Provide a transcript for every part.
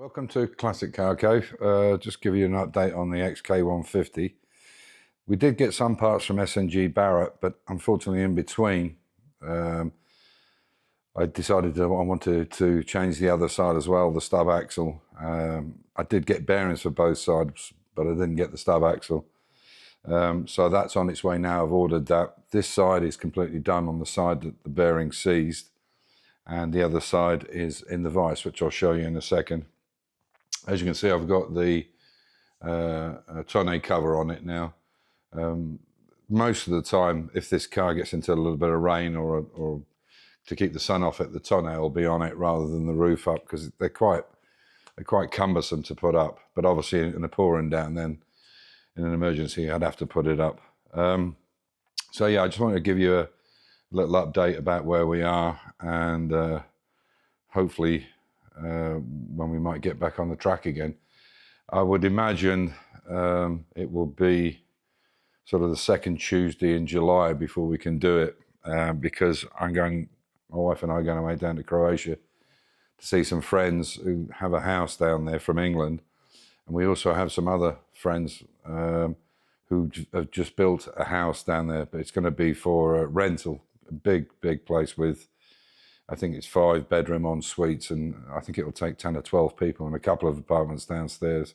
Welcome to Classic Car Cave. Just give you an update on the XK150. We did get some parts from SNG Barrett, but unfortunately in between, I decided I wanted to change the other side as well, the stub axle. I did get bearings for both sides, but I didn't get the stub axle. So that's on its way now. I've ordered that. This side is completely done on the side that the bearing seized, and the other side is in the vise, which I'll show you in a second. As you can see, I've got the tonneau cover on it now. Most of the time, if this car gets into a little bit of rain or to keep the sun off it, the tonneau will be on it rather than the roof up, because they're quite cumbersome to put up. But obviously in a pouring down, then in an emergency, I'd have to put it up. So yeah, I just wanted to give you a little update about where we are, and hopefully when we might get back on the track again. I would imagine it will be sort of the second Tuesday in July before we can do it, because my wife and I are going away down to Croatia to see some friends who have a house down there from England, and we also have some other friends who have just built a house down there, but it's going to be for rental, a big place with, I think it's 5-bedroom en suites, and I think it will take 10 or 12 people and a couple of apartments downstairs,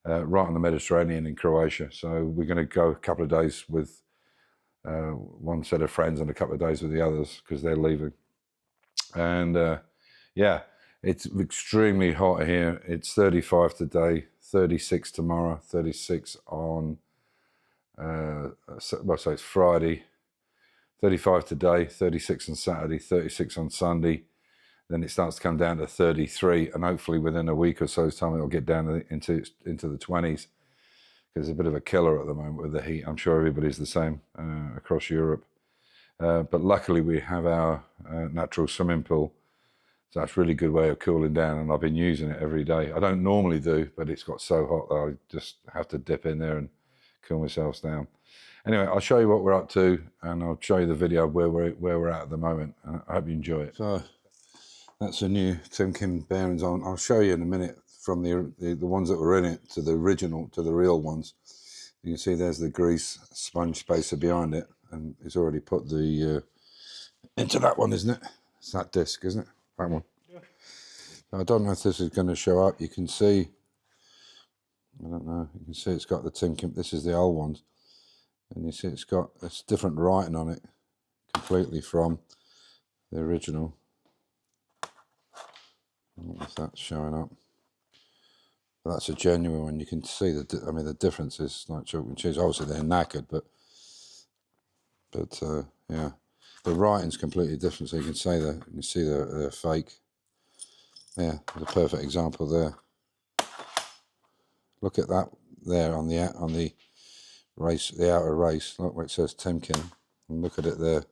right on the Mediterranean in Croatia. So we're going to go a couple of days with one set of friends and a couple of days with the others, because they're leaving. And yeah, it's extremely hot here. It's 35 today, 36 tomorrow, 36 on, so it's Friday. 35 today, 36 on Saturday, 36 on Sunday. Then it starts to come down to 33, and hopefully within a week or so's time it'll get down into the 20s, because it's a bit of a killer at the moment with the heat. I'm sure everybody's the same across Europe. But luckily we have our natural swimming pool, so that's a really good way of cooling down, and I've been using it every day. I don't normally do, but it's got so hot that I just have to dip in there and cool myself down. Anyway, I'll show you what we're up to, and I'll show you the video of where we're at the moment. I hope you enjoy it. So that's the new Timken bearings on. I'll show you in a minute from the ones that were in it to the original, to the real ones. You can see there's the grease sponge spacer behind it, and it's already put the into that one, isn't it? It's that disc, isn't it? That one. Yeah. I don't know if this is going to show up. You can see, I don't know, you can see it's got the Timken. This is the old ones. And you see it's got this different writing on it completely from the original. I don't know if that's showing up. But that's a genuine one. You can see the difference is like chalk and cheese. Obviously they're knackered, but yeah, the writing's completely different. So you can see they're fake. Yeah, there's a perfect example there. Look at that there on the race, the outer race. Look where it says Timken, and look at it there.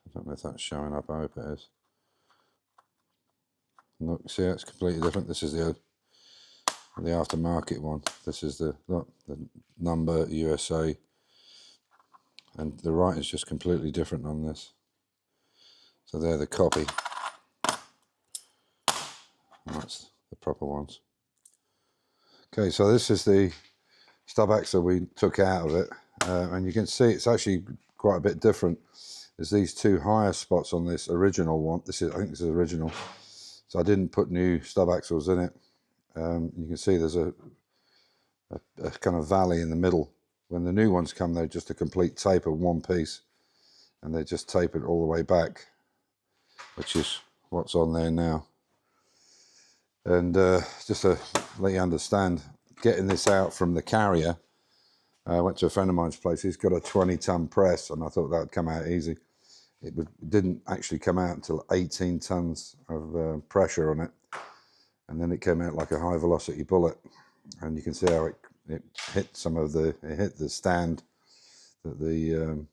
I don't know if that's showing up. I hope it is. Look, see, it's completely different. This is the aftermarket one. This is the number USA, and the writing's just completely different on this. So they're the copy, and that's the proper ones. Okay, so this is the stub axle we took out of it, and you can see it's actually quite a bit different. There's these two higher spots on this original one. I think this is original, so I didn't put new stub axles in it. You can see there's a kind of valley in the middle. When the new ones come, they're just a complete tape of one piece, and they just tape it all the way back, which is what's on there now. And just to let you understand, getting this out from the carrier, I went to a friend of mine's place. He's got a 20-ton press, and I thought that would come out easy. It didn't actually come out until 18 tons of pressure on it, and then it came out like a high-velocity bullet. And you can see how it hit it hit the stand that the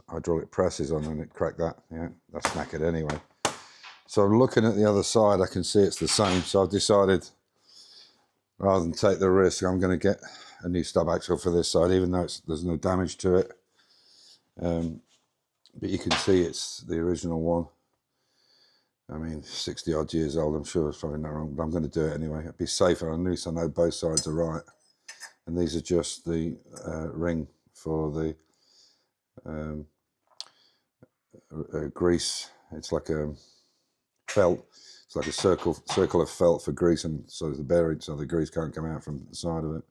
hydraulic press is on, and it cracked that. Yeah, that's knackered anyway. So looking at the other side, I can see it's the same. So I've decided, rather than take the risk, I'm going to get a new stub axle for this side, even though there's no damage to it. But you can see it's the original one. I mean, 60 odd years old, I'm sure it's probably not wrong, but I'm going to do it anyway. It'd be safer, at least I know both sides are right. And these are just the ring for the grease. It's like a felt. It's like a circle of felt for grease, and so the bearing, so the grease can't come out from the side of it.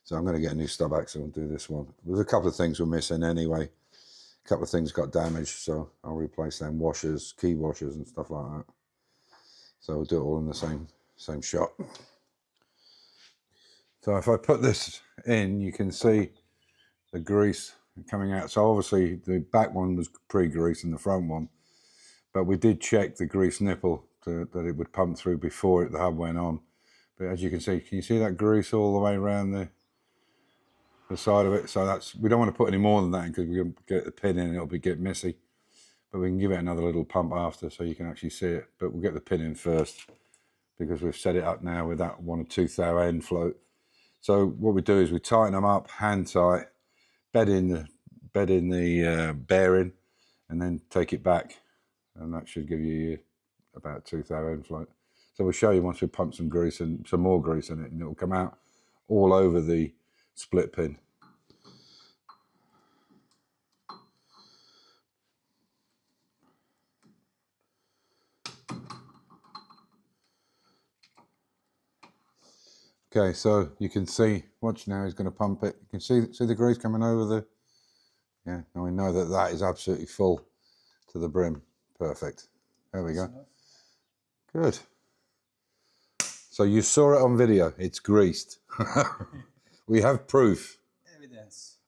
So I'm going to get a new stub axle and do this one. There's a couple of things we're missing anyway. A couple of things got damaged, so I'll replace them, washers, key washers and stuff like that. So we'll do it all in the same shot. So if I put this in, you can see the grease coming out. So obviously the back one was pre-greased and the front one, but we did check the grease nipple that it would pump through before the hub went on. But as you can you see that grease all the way around the side of it? So we don't want to put any more than that because we can get the pin in and it'll get messy. But we can give it another little pump after so you can actually see it. But we'll get the pin in first because we've set it up now with that 1 2/3 end float. So what we do is we tighten them up, hand tight, bed in the bearing, and then take it back, and that should give you about 2/3 end float. So we'll show you once we pump some grease and some more grease in it, and it will come out all over the split pin. Okay, so you can see, watch now, he's going to pump it. You can see the grease coming over the, yeah, and we know that that is absolutely full to the brim. Perfect. There we go. Good. So you saw it on video, it's greased. We have proof.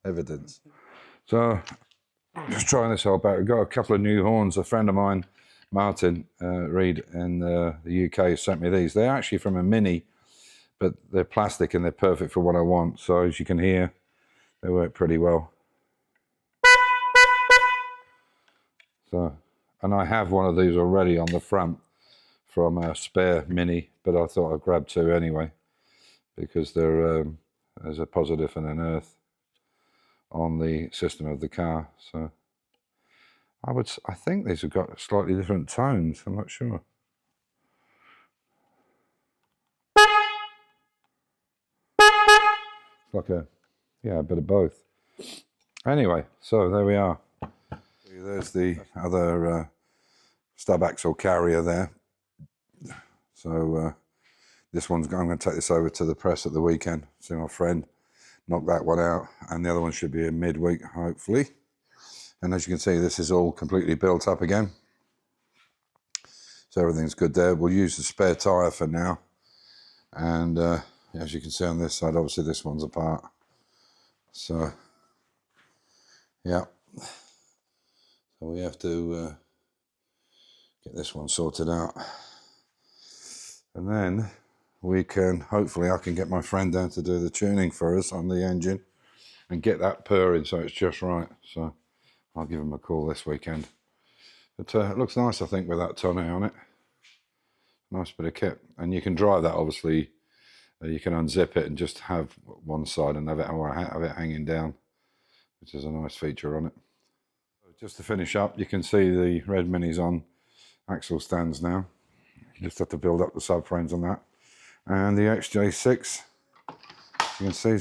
Evidence. So just trying this whole back. We've got a couple of new horns. A friend of mine, Martin Reed in the UK, sent me these. They're actually from a Mini, but they're plastic and they're perfect for what I want. So as you can hear, they work pretty well. So, and I have one of these already on the front from a spare Mini, but I thought I'd grab two anyway because they're there's a positive and an earth on the system of the car. So I think these have got slightly different tones. I'm not sure. It's like a bit of both. Anyway, so there we are. There's the other stub axle carrier there. So this one's, I'm going to take this over to the press at the weekend, see my friend, knock that one out, and the other one should be in midweek, hopefully. And as you can see, this is all completely built up again. So everything's good there. We'll use the spare tyre for now. And as you can see on this side, obviously this one's apart. So, yeah. So we have to get this one sorted out. And then we can, hopefully I can get my friend down to do the tuning for us on the engine and get that purring so it's just right. So I'll give him a call this weekend. But it looks nice, I think, with that tonneau on it. Nice bit of kit. And you can drive that, obviously. You can unzip it and just have one side and have it hanging down, which is a nice feature on it. Just to finish up, you can see the red Minis on axle stands now. You just have to build up the subframes on that. And the XJ6, you can see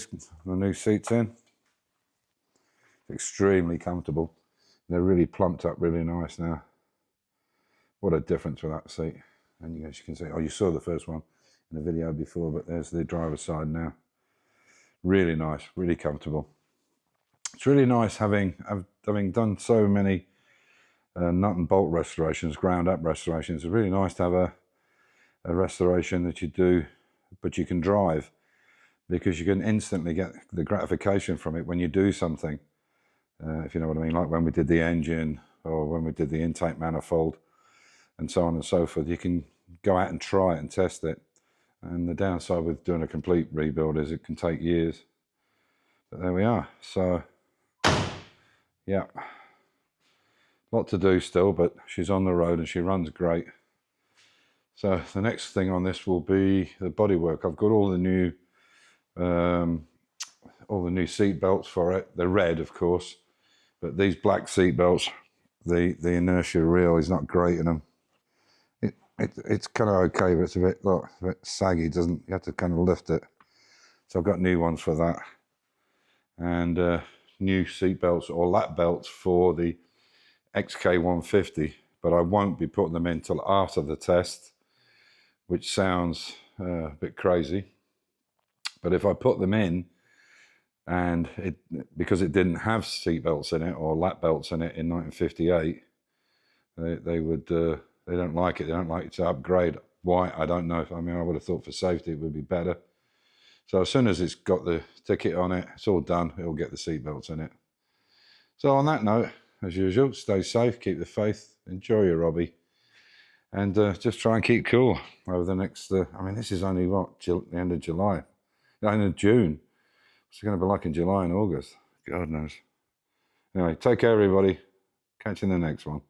the new seats in. It's extremely comfortable. They're really plumped up really nice now. What a difference with that seat. And as you can see, oh, you saw the first one in the video before, but there's the driver's side now. Really nice, really comfortable. It's really nice having done so many nut and bolt restorations, ground up restorations. It's really nice to have a restoration that you do, but you can drive, because you can instantly get the gratification from it when you do something, if you know what I mean, like when we did the engine or when we did the intake manifold and so on and so forth. You can go out and try it and test it. And the downside with doing a complete rebuild is it can take years. But there we are. So, yeah. Lot to do still, but she's on the road and she runs great. So the next thing on this will be the bodywork. I've got all the new seat belts for it. They're red, of course, but these black seat belts, the inertia reel is not great in them. it's kind of okay, but it's a bit, look, a bit saggy. Doesn't, you have to kind of lift it. So I've got new ones for that, and new seat belts or lap belts for the XK150, but I won't be putting them in till after the test, which sounds a bit crazy. But if I put them in, and because it didn't have seat belts in it or lap belts in it in 1958, they would they don't like it. They don't like it to upgrade. Why? I don't know. I mean, I would have thought for safety it would be better. So as soon as it's got the ticket on it, it's all done. It'll get the seat belts in it. So on that note, as usual, stay safe, keep the faith, enjoy your hobby, and just try and keep cool over the next. I mean, this is only what, the end of July, the end of June. What's it going to be like in July and August? God knows. Anyway, take care, everybody. Catch you in the next one.